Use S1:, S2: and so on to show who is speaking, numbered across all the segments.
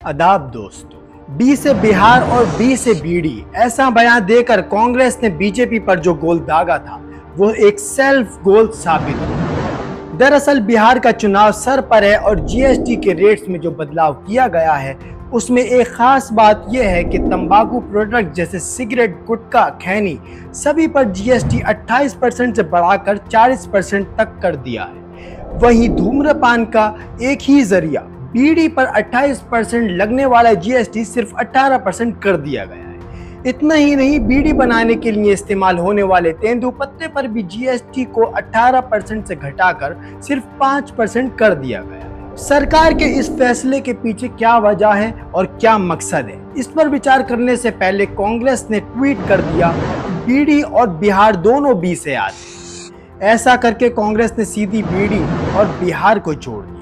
S1: आदाब दोस्तों। बी से बिहार और बी से बीड़ी, ऐसा बयान देकर कांग्रेस ने बीजेपी पर जो गोल दागा था वो एक सेल्फ गोल साबित हुआ। दरअसल बिहार का चुनाव सर पर है और जीएसटी के रेट्स में जो बदलाव किया गया है उसमें एक खास बात यह है कि तंबाकू प्रोडक्ट जैसे सिगरेट, गुटखा, खैनी सभी पर जीएसटी 28% से बढ़ाकर 40% तक कर दिया है। वहीं धूम्रपान का एक ही जरिया बीड़ी पर 28% लगने वाला जीएसटी सिर्फ 18% कर दिया गया है। इतना ही नहीं, बीड़ी बनाने के लिए इस्तेमाल होने वाले तेंदूपत्ते पर भी जीएसटी को 18% से घटाकर सिर्फ 5% कर दिया गया है। सरकार के इस फैसले के पीछे क्या वजह है और क्या मकसद है, इस पर विचार करने से पहले कांग्रेस ने ट्वीट कर दिया बीड़ी और बिहार दोनों बी से आते। ऐसा करके कांग्रेस ने सीधी बीड़ी और बिहार को जोड़ दिया,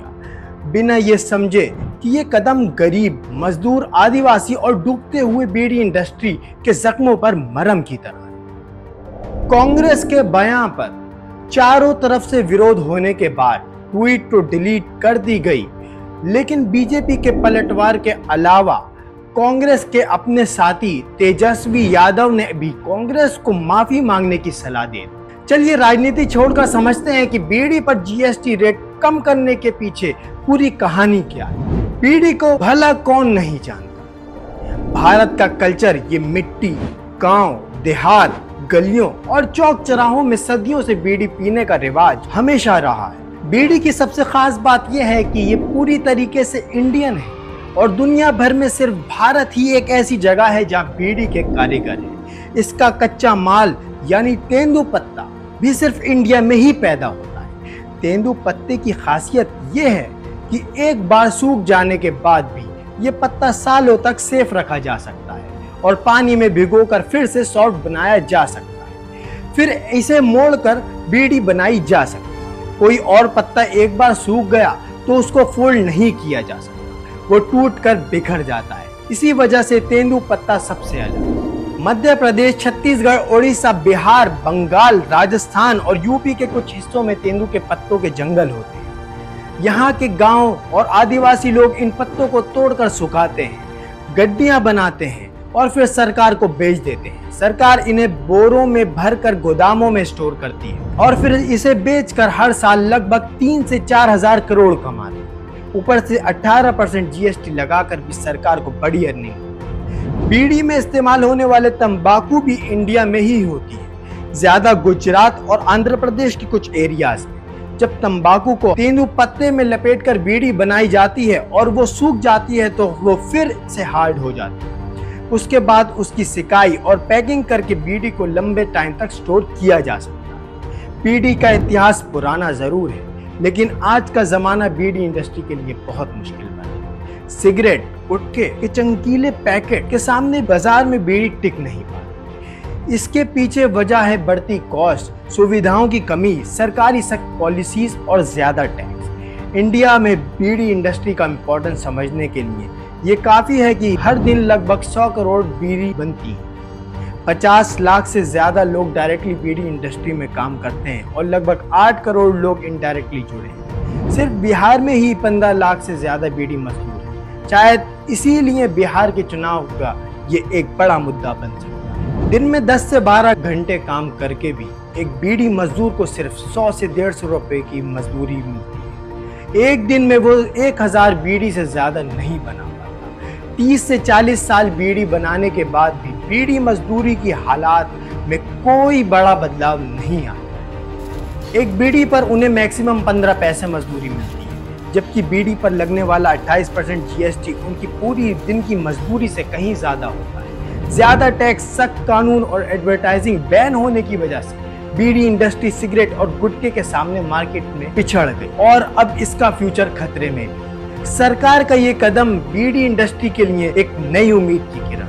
S1: बिना ये समझे कि ये कदम गरीब, मजदूर, आदिवासी और डूबते हुए बीड़ी इंडस्ट्री के जख्मों पर मरहम की तरह है। कांग्रेस के बयान पर चारों तरफ से विरोध होने के बाद ट्वीट तो डिलीट कर दी गई, लेकिन बीजेपी के पलटवार के अलावा कांग्रेस के अपने साथी तेजस्वी यादव ने भी कांग्रेस को माफी मांगने की सलाह दी। चलिए राजनीति छोड़कर समझते हैं कि बीड़ी पर जीएसटी रेट कम करने के पीछे पूरी कहानी क्या है। बीड़ी को भला कौन नहीं जानता। भारत का कल्चर ये मिट्टी, गांव, देहात, गलियों और चौक चौराहों में सदियों से बीड़ी पीने का रिवाज हमेशा रहा है। बीड़ी की सबसे खास बात यह है कि ये पूरी तरीके से इंडियन है और दुनिया भर में सिर्फ भारत ही एक ऐसी जगह है जहां बीड़ी के कारीगर हैं। इसका कच्चा माल यानी तेंदूपत्ता भी सिर्फ इंडिया में ही पैदा होता है। तेंदूपत्ते की खासियत यह है कि एक बार सूख जाने के बाद भी ये पत्ता सालों तक सेफ रखा जा सकता है और पानी में भिगोकर फिर से सॉफ्ट बनाया जा सकता है। फिर इसे मोड़कर बीड़ी बनाई जा सकती है। कोई और पत्ता एक बार सूख गया तो उसको फोल्ड नहीं किया जा सकता, वो टूटकर बिखर जाता है। इसी वजह से तेंदूपत्ता सबसे अलग है। मध्य प्रदेश, छत्तीसगढ़, ओडिशा, बिहार, बंगाल, राजस्थान और यूपी के कुछ हिस्सों में तेंदू के पत्तों के जंगल होते हैं। यहाँ के गांव और आदिवासी लोग इन पत्तों को तोड़कर सुखाते हैं, गड्डियां बनाते हैं और फिर सरकार को बेच देते हैं। सरकार इन्हें बोरों में भरकर गोदामों में स्टोर करती है और फिर इसे बेचकर हर साल लगभग 3 से 4 हजार करोड़ कमाती है। ऊपर से 18% जीएसटी लगाकर भी सरकार को बड़ी अर्निंग। बीड़ी में इस्तेमाल होने वाले तंबाकू भी इंडिया में ही होती है, ज्यादा गुजरात और आंध्र प्रदेश के कुछ एरियाज में। जब तंबाकू को तेंदूपत्ते में लपेटकर बीड़ी बनाई जाती है और वो सूख जाती है तो वो फिर से हार्ड हो जाती है। उसके बाद उसकी सिकाई और पैकिंग करके बीड़ी को लंबे टाइम तक स्टोर किया जा सकता है। बीड़ी का इतिहास पुराना जरूर है, लेकिन आज का जमाना बीड़ी इंडस्ट्री के लिए बहुत मुश्किल बना है। सिगरेट, गुटखे के चमकीले पैकेट के सामने बाजार में बीड़ी टिक नहीं पाती। इसके पीछे वजह है बढ़ती कॉस्ट, सुविधाओं की कमी, सरकारी सख्त पॉलिसीज और ज्यादा टैक्स। इंडिया में बीड़ी इंडस्ट्री का इम्पोर्टेंस समझने के लिए ये काफी है कि हर दिन लगभग 100 करोड़ बीड़ी बनती है। 50 लाख से ज्यादा लोग डायरेक्टली बीड़ी इंडस्ट्री में काम करते हैं और लगभग 8 करोड़ लोग इनडायरेक्टली जुड़े हैं। सिर्फ बिहार में ही 15 लाख से ज्यादा बीड़ी मजदूर हैं। शायद इसीलिए बिहार के चुनाव का ये एक बड़ा मुद्दा बन सकता है। दिन में 10 से 12 घंटे काम करके भी एक बीड़ी मजदूर को सिर्फ 100 से 150 रुपए की मजदूरी मिलती है। एक दिन में वो 1000 बीड़ी से ज्यादा नहीं बना। 30 से 40 साल बीड़ी बनाने के बाद भी बीड़ी मजदूरी की हालात में कोई बड़ा बदलाव नहीं आया। एक बीड़ी पर उन्हें मैक्सिमम 15 पैसे मजदूरी मिलती है, जबकि बीड़ी पर लगने वाला 28% जीएसटी उनकी पूरी दिन की मजदूरी से कहीं ज्यादा होता है। ज्यादा टैक्स, सख्त कानून और एडवर्टाइजिंग बैन होने की वजह से बीड़ी इंडस्ट्री सिगरेट और गुटखे के सामने मार्केट में पिछड़ गई और अब इसका फ्यूचर खतरे में है। सरकार का ये कदम बीड़ी इंडस्ट्री के लिए एक नई उम्मीद की किरण।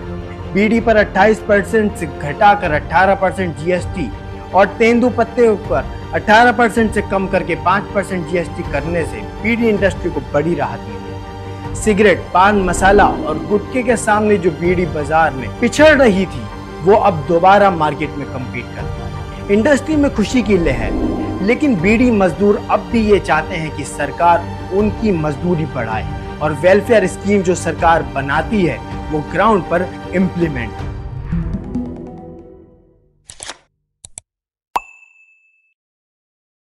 S1: बीड़ी पर 28% से घटाकर 18% जीएसटी और तेंदूपत्ते पर 18% से कम करके 5% जीएसटी करने से बीड़ी इंडस्ट्री को बड़ी राहत मिली। सिगरेट, पान मसाला और गुटखे के सामने जो बीड़ी बाजार में पिछड़ रही थी वो अब दोबारा मार्केट में कम्पीट करता है। इंडस्ट्री में खुशी की लहर, लेकिन बीड़ी मजदूर अब भी ये चाहते हैं कि सरकार उनकी मजदूरी बढ़ाए और वेलफेयर स्कीम जो सरकार बनाती है वो ग्राउंड पर इम्प्लीमेंट हो।